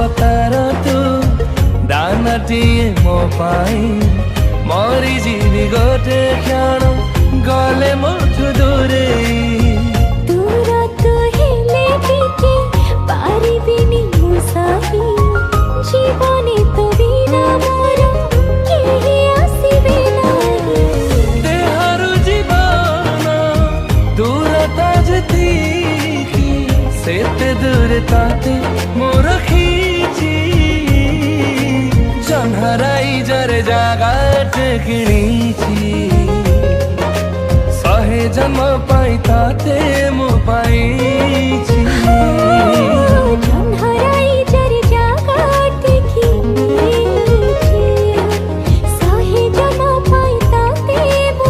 ପତାର ତୁ ଦାନଟିଏ ମୋ ପାଇଁ ମରିଯିବି ଗୋଟେ କ୍ଷଣ ଗଲେ ମୋଠୁ ଦୂରେଇ। ଦୂର ତୁ ହେଲେ ଟିକେ ପାରିବିନି ମୁଁ ସହି ଜୀବନେ ତୋ ବିନା ମୋର କେହି ଆସିବେ ନାହିଁ। ଦେହରୁ ଜୀବନ ଦୂରତା ଯେତିକି ସେତେ ଦୂରେ ତତେ ମୁଁ ରଖିଛି। ଜହ୍ନରାଇ ଜରେ ଜାଗାଟେ କିଣିଛି ଶହେ ଜନ୍ମ ପାଇଁ ତତେ ମୁଁ ପାଇଛି।